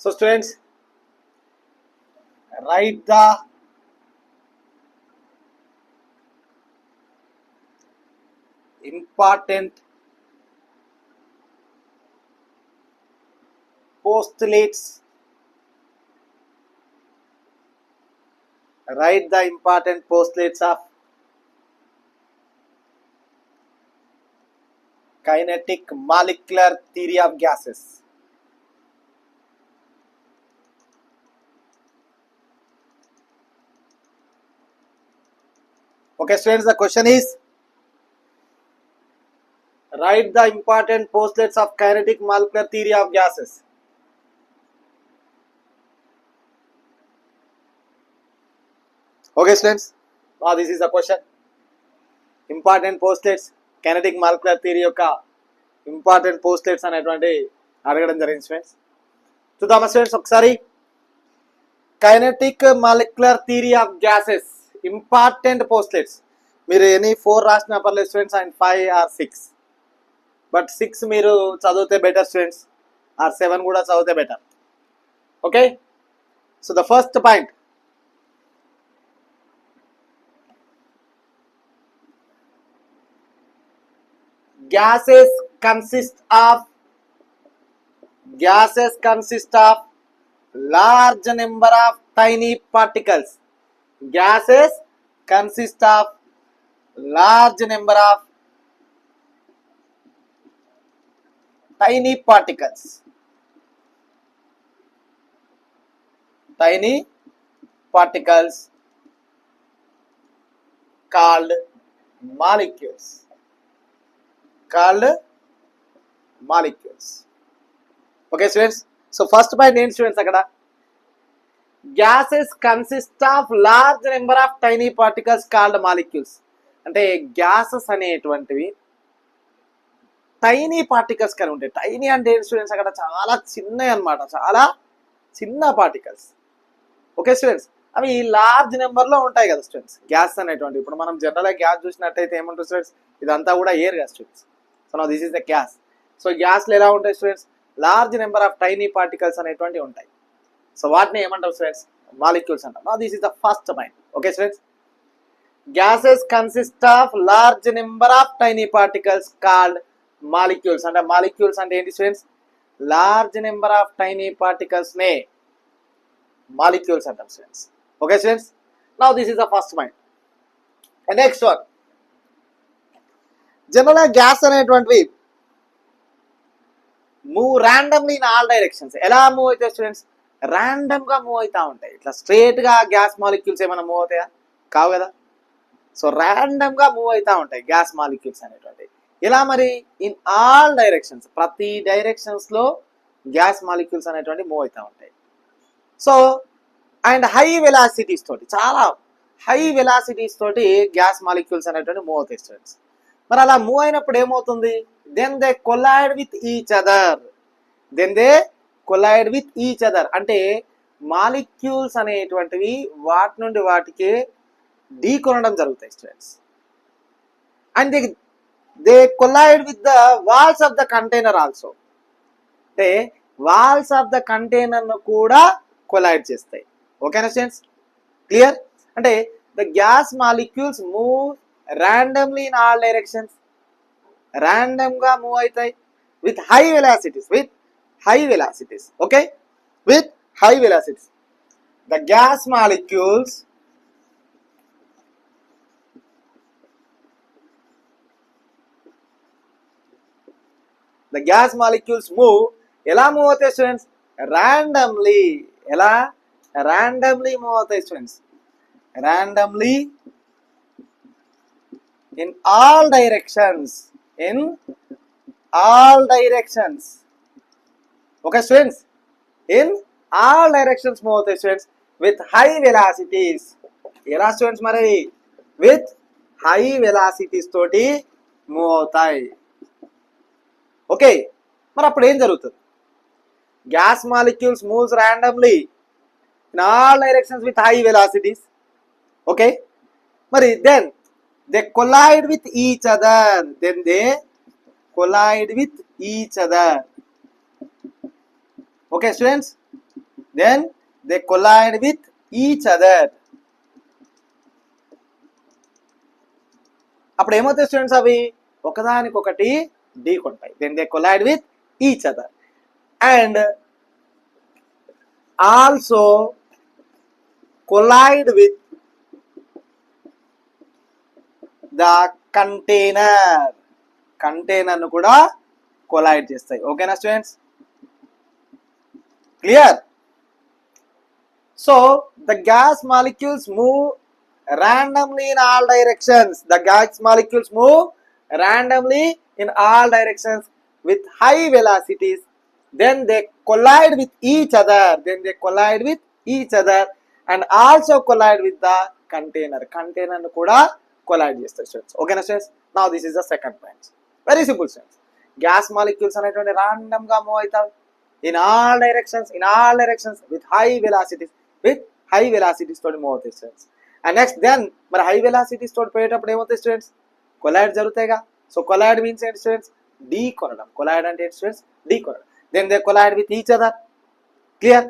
So students, write the important postulates. Write the important postulates of kinetic molecular theory of gases. Okay students, the question is write the important postulates of kinetic molecular theory of gases. Okay students, now this is the question. Important postulates kinetic molecular theory యొక్క important postulates అనేటువంటి అడగడం జరిగింది students. చూద్దామా students ఒకసారి. Kinetic molecular theory of gases important postulates. మీరు any 4 రాసిన పర్లేదు students, and 5 are 6, but 6 మీరు చదివితే బెటర్ స్టూడెంట్స్, ఆర్ 7 కూడా చదివితే better. Okay, so the first point, gases consist of large number of tiny particles. Gases consist of large number of tiny particles. Tiny particles called molecules. Okay students, so first point ఏంటి students, అక్కడ gases consist of large number of tiny particles called molecules. అంటే gases అనేటువంటివి tiny particles కానీ ఉంటాయి. Tiny అంటే ఏంటి students, అక్కడ చాలా చిన్నవి అనమాట, చాలా చిన్న పార్టికల్స్. ఓకే స్టూడెంట్స్, అవి లార్జ్ నెంబర్లో ఉంటాయి కదా స్టూడెంట్స్. గ్యాస్ అనేటువంటి, ఇప్పుడు మనం జనరల్గా గ్యాస్ చూసినట్టయితే ఏమంటారు స్టూడెంట్స్, ఇదంతా కూడా ఎయిర్ కదా students. So now this is the gas. So గ్యాస్లో ఎలా ఉంటాయి students, large number of tiny particles అనేటువంటివి ఉంటాయి. సో వాటిని ఏమంటారు స్టూడెంట్స్, మాలిక్యూల్స్ అంటారు. Now this is the first point. Okay students, gases consist of large number of tiny particles called molecules. అంటే molecules అంటే ఏంటి students, large number of tiny particles నే molecules అంటారు students. Okay students, now this is the first point. Next one, జనరల్గా gas అనేటువంటివి move randomly in all directions. ఎలా move అవుతాయి students, random గా మూవ్ అవుతా ఉంటాయి. ఇట్లా స్ట్రేట్ గా గ్యాస్ మాలిక్యూల్స్ ఏమైనా మూవ్ అవుతాయా, కావు కదా. సో ర్యాండమ్ గా మూవ్ అవుతా ఉంటాయి గ్యాస్ మాలిక్యూల్స్ అనేటువంటివి. ఇలా మరి ఇన్ ఆల్ డైరెక్షన్స్, ప్రతి డైరెక్షన్స్ లో గ్యాస్ మాలిక్యూల్స్ అనేటువంటి మూవ్ అవుతా ఉంటాయి. సో అండ్ హై వెలాసిటీస్ తోటి, చాలా హై వెలాసిటీస్ తోటి గ్యాస్ మాలిక్యూల్స్ అనేటువంటి మూవ్ అవుతాయి స్టూడెంట్స్. మరి అలా మూవ్ అయినప్పుడు ఏమవుతుంది, then they collide with each other. అంటే మాలిక్యూల్స్ అనేటువంటివి వాటి నుండి వాటికి ఢీ కొనడం జరుగుతాయి students. And they collide with the walls of the container also. అంటే వాల్స్ ఆఫ్ ద కంటైనర్ ను కూడా కొలైడ్ చేస్తాయి. ఓకేనా స్టూడెంట్స్, క్లియర్? అంటే the gas molecules move randomly in all directions, random గా మూవ్ అవుతాయి with high velocities, okay, with high velocities. The gas molecules move, ఎలా move అవుతాయి స్టూడెంట్స్, randomly. ఎలా randomly మూవ్ అవుతాయి students, randomly in all directions. Okay students, in all directions move అవుతాయి students with high velocities. ఎలా students మరి, with high velocities తోటి move అవుతాయి. Okay, మరి అప్పుడు ఏం జరుగుతుంది, gas molecules moves randomly in all directions with high velocities. Okay, మరి then they collide with each other. Okay students, then they collide with each other. అప్పుడు ఏమవుతాయి స్టూడెంట్స్, అవి ఒకదానికొకటి ఢీకొంటాయి. then they collide with each other and also collide with the container ను కూడా collide చేస్తాయి. ఓకేనా students, clear? So the gas molecules move randomly in all directions. The gas molecules move randomly in all directions with high velocities. Then they collide with each other. And also collide with the container. Container nu kuda collide చేస్తాయి students. ఓకేనా students? Now this is the second point. Very simple students. Gas molecules అనేటువంటి random గా move అవుతాయి in all directions with high velocities తోటి move అవుతాయి students. And next then మరి high velocities తోటి పోయేటప్పుడు ఏమవుతాయి స్టూడెంట్స్, కొలైడ్ జరుగుతాయిగా. సో కొలైడ్ మీన్స్ ఏంటి స్టూడెంట్స్, ఢీ కొనడం. కొలైడ్ అంటే ఏంటి స్టూడెంట్స్, ఢీ కొనడం. Then they collide with each other, clear?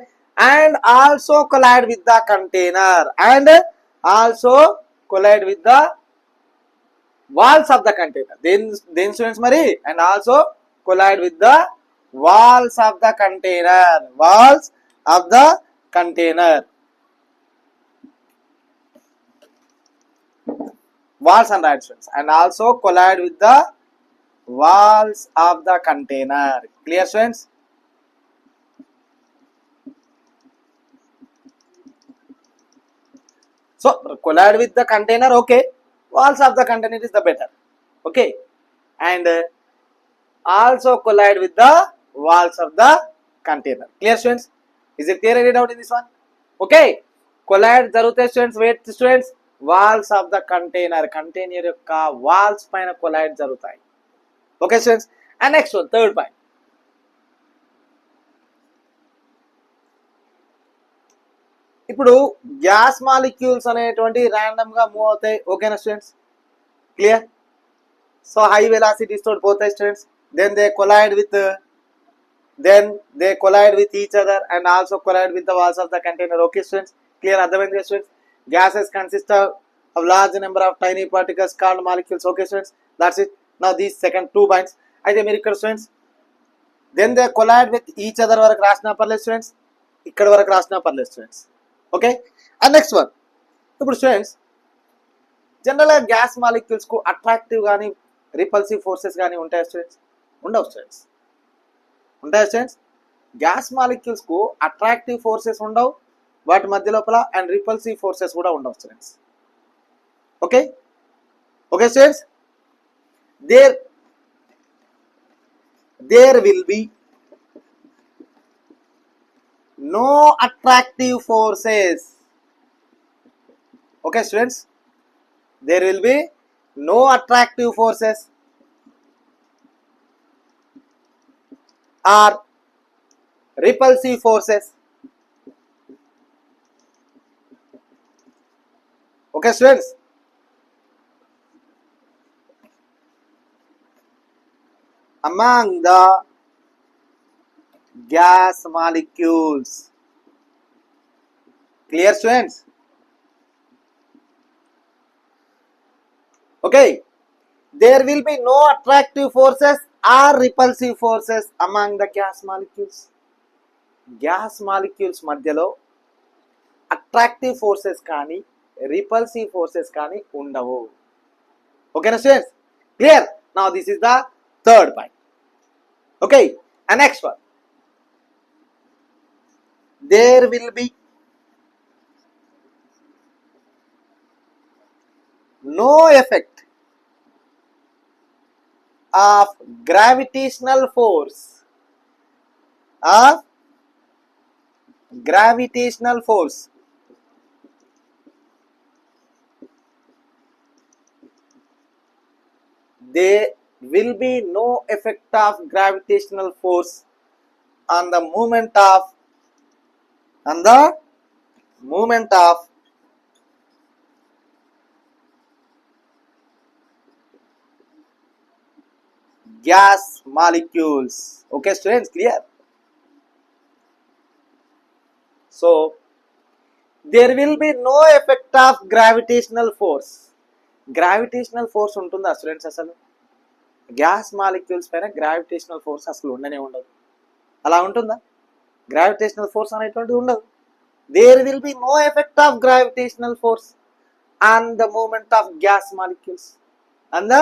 And also collide with the container walls of the container. Then students మరి and also collide with the walls of the container. Walls and right students, and also collide with the walls of the container. Clear students? So collide with the container, okay. Walls of the container is the better, okay. And also collide with the walls of the container. Clear students? Is it clear? Any doubt in this one? Okay. Collide jarugutayi students. Wait students, walls of the container యొక్క walls పైన collide జరుగుతాయి. Okay students? And next one, third point. ఇప్పుడు gas molecules అనేటువంటి random గా move అవుతాయి. ఓకేనా students, clear? So high velocities తోటి పోతాయి students. then they collide with each other and also collide with the walls of the container. Okay students, clear? అర్థమైంది students? gases consist of large number of tiny particles called molecules. Okay students, that's it. Now these second 2 points అయితే మీరు ఇక్కడ students then they collide with each other వరకు రాసినా పర్లేదు students, ఇక్కడ వరకు రాసినా పర్లేదు students. Okay. And next one, ఇప్పుడు స్టూడెంట్స్ జనరల్గా గ్యాస్ మాలిక్యూల్స్ కు అట్రాక్టివ్ కానీ రిపల్సివ్ ఫోర్సెస్ కానీ ఉంటాయి స్టూడెంట్స్? ఉండవు స్టూడెంట్స్. ఉంటాయి స్టూడెంట్స్? గ్యాస్ మాలిక్యూల్స్ కు అట్రాక్టివ్ ఫోర్సెస్ ఉండవు వాటి మధ్య లోపల, అండ్ రిపల్సివ్ ఫోర్సెస్ కూడా ఉండవు students. Okay. Okay students, there will be no attractive forces. Okay students, there will be no attractive forces or repulsive forces. Okay students, among the gas molecules. Clear students? Okay, there will be no attractive forces or repulsive forces among the gas molecules. Gas molecules మధ్యలో attractive forces కానీ repulsive forces కానీ ఉండవు. ఓకేనా students, clear? Now this is the third point. Okay, and next one, there will be no effect of gravitational force there will be no effect of gravitational force on the movement of gas molecules. Okay students, clear? So there will be no effect of gravitational force. Gravitational force ఉంటుందా students? అసలు gas molecules పైన gravitational force అసలు ఉండనే ఉండదు. అలా ఉంటుందా? Gravitational force అనేటువంటిది ఉండదు. There will be no effect of gravitational force on the moment of gas molecules, on the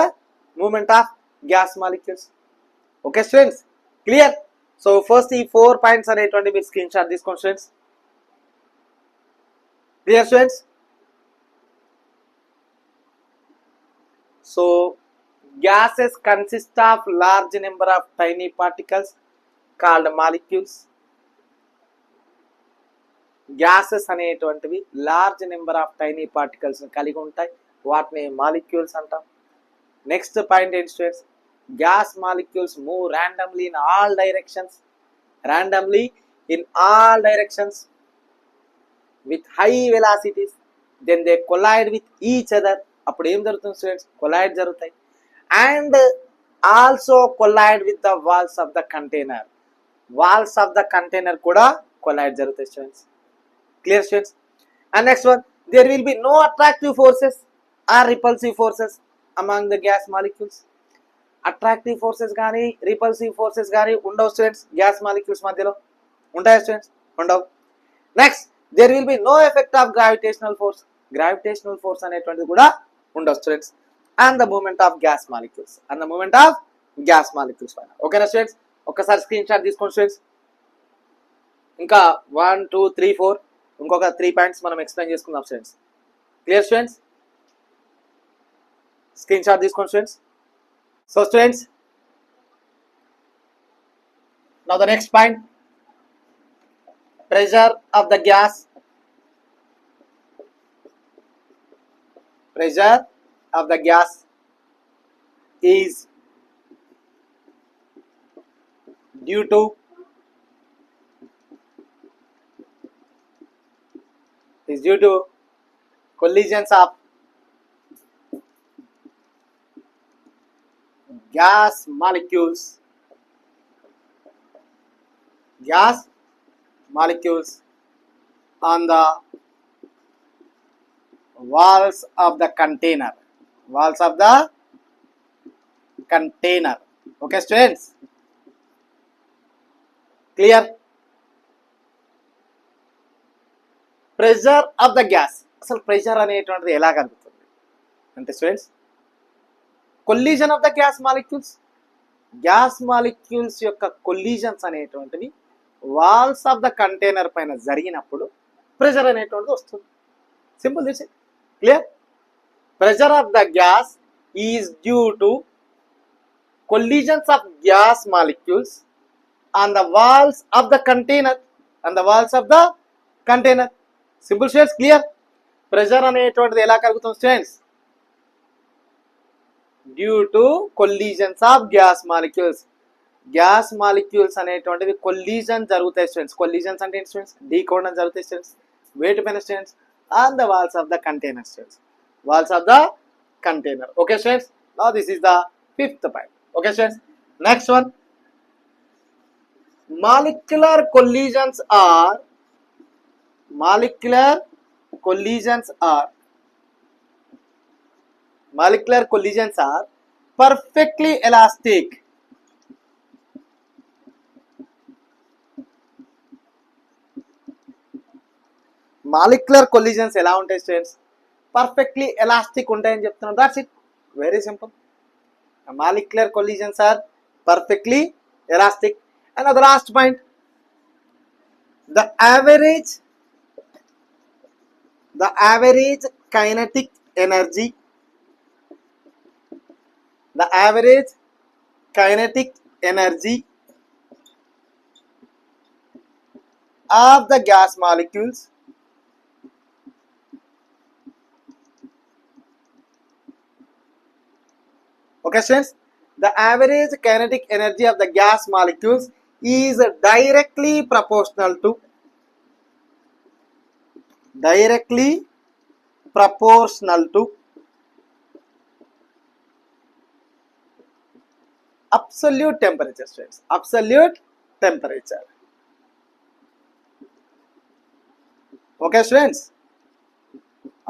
moment of gas molecules. Okay students, clear? So first ఈ 4 points అనేటువంటి మీరు స్క్రీన్ షాట్ తీసుకోండి students. Clear students? So gases consist of large number of tiny particles called molecules. gases అనేటువంటివి large number of tiny particles కలిగి ఉంటాయి, వాటిని molecules అంటాం. Next point ఏంటి students? Gas molecules move randomly in all directions, randomly in all directions with high velocities, then they collide with each other. అప్పుడు ఏం జరుగుతుంది students? Collide జరుగుతాయి. And also collide with the walls of the container. Walls of the container కూడా collide జరుగుతాయి students. Clear students? And next one, there will be no attractive forces or repulsive forces among the gas molecules. Attractive forces కానీ repulsive forces కానీ ఉండవు students gas molecules మధ్యలో. ఉంటాయా students? ఉండవు. Next, there will be no effect of gravitational force. Gravitational force అనేటువంటిది కూడా ఉండవు students. And the moment of gas molecules, and the moment of gas molecules పైన. ఓకేనా స్టూడెంట్స్? ఒక్కసారి స్క్రీన్ షాట్ తీసుకోండి స్టూడెంట్స్. ఇంకా 1, 2, 3, 4 ఇంకొక 3 పాయింట్స్ మనం ఎక్స్ప్లెయిన్ చేసుకుందాం students. Clear students? Screen shot తీసుకోండి students. So students, now the next point, pressure of the gas. Pressure of the gas is due to collisions of gas molecules on the walls of the container. Okay students, clear? Pressure of the gas, అసలు pressure అనేటువంటిది ఎలా కలుగుతుంది అంటే students, కొల్లిజన్ of the gas molecules యొక్క కొల్లిజన్స్ అనేటువంటివి walls of the container పైన జరిగినప్పుడు pressure అనేటువంటిది వస్తుంది. Simple this. Clear? Pressure of the gas is due to collisions of gas molecules on the walls of the container. Simple students, clear? Pressure అనేటువంటిది ఎలా కలుగుతుంది students? Due to collisions of gas molecules. Gas molecules అనేటువంటివి collision జరుగుతాయి students. కొల్లిజన్స్ అంటే ఏంటి students? ఢీకొనడం జరుగుతాయి students. వేటి పైన students? On the walls of the container students. Walls of the container. Okay students, now this is the 5th point. Okay students, next one, molecular collisions are perfectly elastic. Molecular collisions ఎలా ఉంటాయి students? Perfectly elastic ఉంటాయని చెప్తున్నాం. That's it, very simple. Molecular collisions are perfectly elastic. And the last point, the average kinetic energy of the gas molecules Okay students, the average kinetic energy of the gas molecules is directly proportional to absolute temperature students. Absolute temperature. Okay students,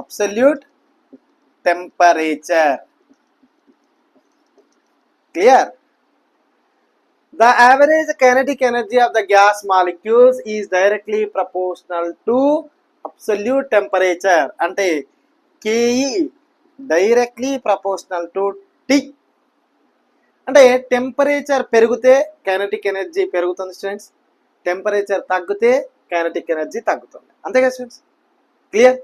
absolute temperature. Clear? The average kinetic energy of the gas molecules is directly proportional to absolute temperature. అంటే KE directly proportional to T. అంటే temperature పెరిగితే kinetic energy పెరుగుతుంది students, temperature తగ్గితే kinetic energy తగ్గుతుంది. అంతే కదా students? Clear?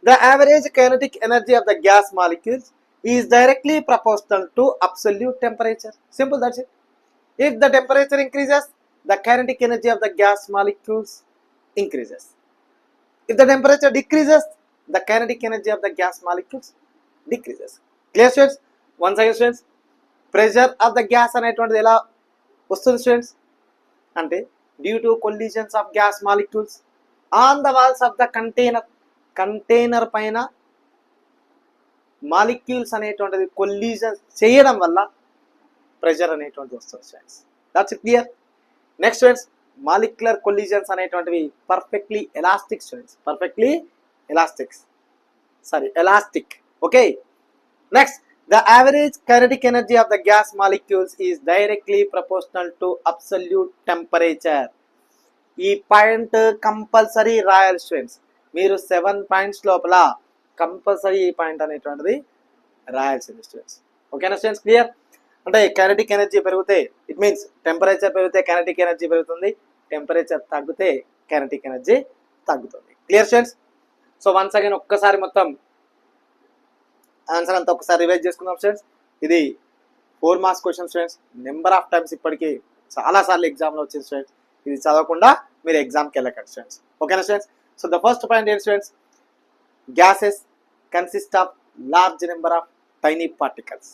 The average kinetic energy of the gas molecules is directly proportional to absolute temperature. Simple, that's it. If the temperature increases, the kinetic energy of the gas molecules increases. If the temperature decreases, the kinetic energy of the gas molecules decreases. Clear students? Once again students, pressure of the gas అనేటువంటిది ఎలా వస్తుంది students అంటే due to collisions of gas molecules on the walls of the container పైన molecules అనేటువంటిది collisions చేయడం వల్ల pressure అనేటువంటిది వస్తుంది students. That's clear? Next students, molecular collisions అనేటువంటివి perfectly elastic students, perfectly elastic. Okay, next, the average kinetic energy of the gas molecules is directly proportional to absolute temperature. ఈ point compulsory రాయాలి students. మీరు 7 points లోపల compulsory ఈ point అనేటువంటిది రాయాల్సింది students. ఓకేనా students? Clear? అంటే kinetic energy పెరిగితే it means temperature పెరిగితే కైనెటిక్ ఎనర్జీ పెరుగుతుంది, టెంపరేచర్ తగ్గితే కైనెటిక్ ఎనర్జీ తగ్గుతుంది. Clear students? So once again ఒక్కసారి మొత్తం ఆన్సర్ అంతా ఒకసారి రివైజ్ చేసుకుందాం స్టూడెంట్స్. ఇది 4 marks question students. Number of times ఇప్పటికీ చాలాసార్లు ఎగ్జామ్లో వచ్చింది స్టూడెంట్స్. ఇది చదవకుండా మీరు ఎగ్జామ్కి వెళ్ళకండి స్టూడెంట్స్. ఓకేనా students? So the first point ఏంటి students? Gases consist of large number of tiny particles.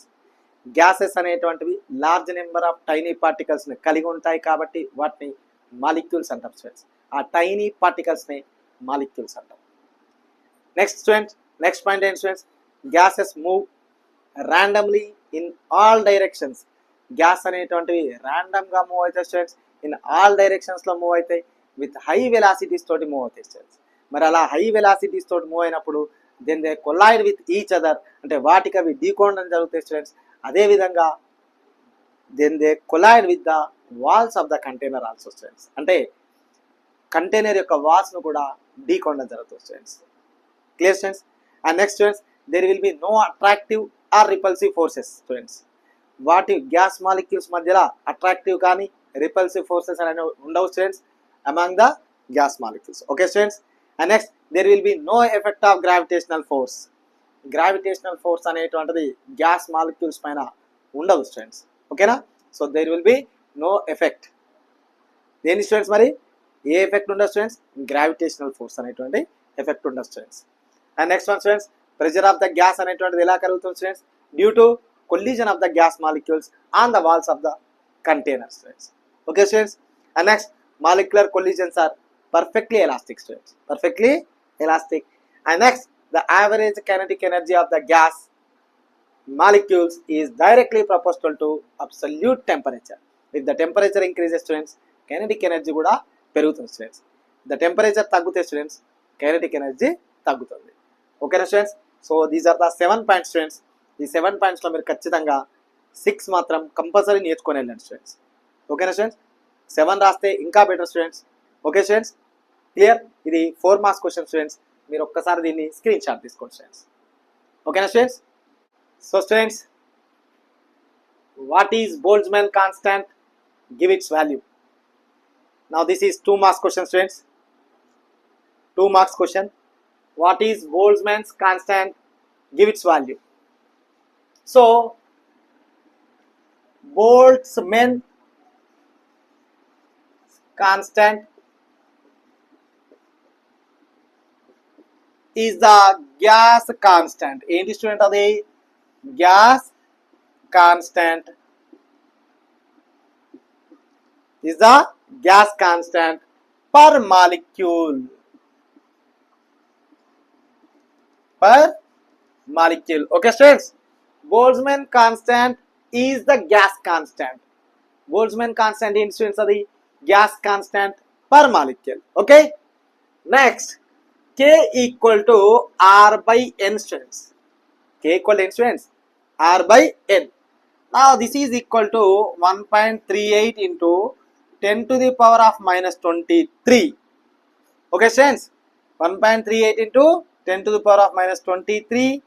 Gases అనేటువంటివి లార్జ్ నెంబర్ ఆఫ్ టైనీ పార్టికల్స్ని కలిగి ఉంటాయి కాబట్టి వాటిని మాలిక్యూల్స్ అంటాం స్టూడెంట్స్. ఆ టైనీ పార్టికల్స్ని మాలిక్యూల్స్ అంటాం. నెక్స్ట్ స్టూడెంట్స్, నెక్స్ట్ పాయింట్ ఏంటి students? Gases move randomly in all directions. Gas అనేటువంటివి ర్యాండమ్గా మూవ్ అవుతాయి స్టూడెంట్స్, ఇన్ ఆల్ డైరెక్షన్స్లో మూవ్ అవుతాయి, విత్ హై వెలాసిటీస్ తోటి మూవ్ అవుతాయి స్టూడెంట్స్. మరి అలా హై వెలాసిటీస్ తోటి మూవ్ అయినప్పుడు then they collide with each other, అంటే వాటికి అవి డీకోండడం జరుగుతాయి స్టూడెంట్స్. అదేవిధంగా then they collide with the walls of the container also students. అంటే కంటైనర్ యొక్క వాల్స్ను కూడా డీకోండడం జరుగుతుంది students. Clear students? And next students, there will be no attractive or repulsive forces students. వాటి గ్యాస్ మాలిక్యూల్స్ మధ్యలో అట్రాక్టివ్ కానీ రిపల్సివ్ ఫోర్సెస్ అనేవి ఉండవు students among the gas molecules. Okay students? And next, there will be no effect of gravitational force. Gravitational force అనేటువంటిది gas molecules పైన ఉండవు students. ఓకేనా? So there will be no effect. దేని students మరి ఏ effect ఉండదు students? Gravitational force అనేటువంటి effect ఉండదు students. And next one students, pressure of the gas అనేటువంటిది ఎలా కలుగుతుంది students? Due to collision of the gas molecules on the walls of the container students. Okay students? And next, molecular collisions are perfectly elastic students, perfectly elastic. And next, the average kinetic energy of the gas molecules is directly proportional to absolute temperature. If the temperature increases students, kinetic energy కూడా పెరుగుతుంది students. The temperature తగ్గితే students, kinetic energy తగ్గుతుంది. ఓకేనా students? So these are the 7 points students. ఈ 7 పాయింట్స్లో మీరు ఖచ్చితంగా 6 మాత్రం compulsory నేర్చుకొని వెళ్ళండి స్టూడెంట్స్. ఓకేనా స్టూడెంట్స్? 7 రాస్తే ఇంకా better students. Okay students? Clear? ఇది 4 మార్క్స్ క్వశ్చన్ స్టూడెంట్స్. మీరు ఒక్కసారి దీన్ని స్క్రీన్ షాట్ తీసుకోండి స్టూడెంట్స్. ఓకేనా students? So students, what is Boltzmann constant? Give it's value. Now this is 2 marks question students. 2 marks question. What is Boltzmann's constant? Give its value. So Boltzmann constant is the gas constant. ఏంటి student అది? Gas constant is the gas constant per molecule. Per molecule. Okay students, Boltzmann constant is the gas constant. Boltzmann constant in students are the gas constant per molecule. Okay, next, K equal to R by N students. K equal to N students, R by N. Now this is equal to 1.38 into 10 to the power of minus 23. Okay students, 1.38 into 10 to the power of minus 23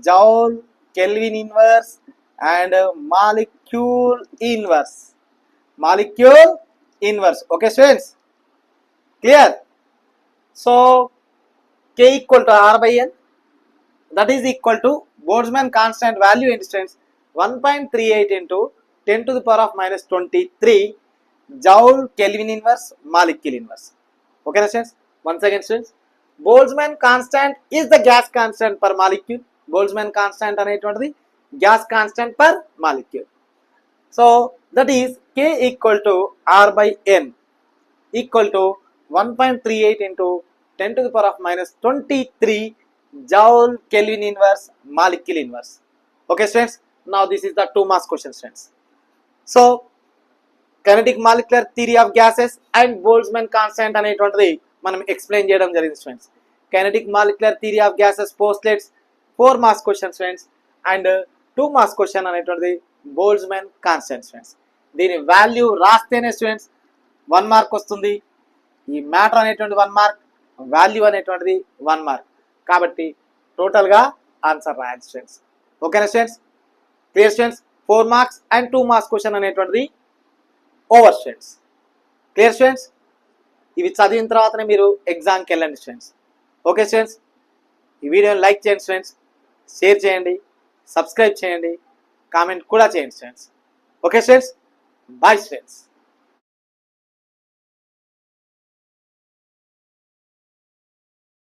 joule Kelvin inverse and molecule inverse. Molecule inverse. Okay students, clear? So K equal to R by N, that is equal to Boltzmann constant value in students 1.38 into 10 to the power of minus 23 joule Kelvin inverse molecule inverse. Okay students, once again students, Boltzmann constant is the gas constant per molecule. Boltzmann constant అనేటువంటిది gas constant per molecule. So that is K equal to R by N equal to 1.38 into 10 to the power of minus 23 joule Kelvin inverse molecule inverse. Okay students, now this is the 2 marks question students. So kinetic molecular theory of gases and Boltzmann constant అనేటువంటిది మనం explain చేయడం జరిగింది students. Kinetic molecular theory of gases postulates 4 marks question students and 2 marks question అనేటువంటిది Boltzmann constant students. దీని value రాస్తేనే students 1 mark వస్తుంది. ఈ matter అనేటువంటి 1 మార్క్, వాల్యూ అనేటువంటిది 1 మార్క్. కాబట్టి టోటల్గా ఆన్సర్ రాయాలి స్టూడెంట్స్. ఓకేనా students, clear students? 4 marks and 2 marks question అనేటువంటిది ఓవర్ స్టూడెంట్స్. Clear students? ఇవి చదివిన తర్వాతనే మీరు ఎగ్జామ్కి వెళ్ళండి స్టూడెంట్స్. ఓకే స్టూడెంట్స్, ఈ వీడియోని లైక్ చేయండి స్టూడెంట్స్, షేర్ చేయండి, సబ్స్క్రైబ్ చేయండి, కామెంట్ కూడా చేయండి students. Okay students, bye students.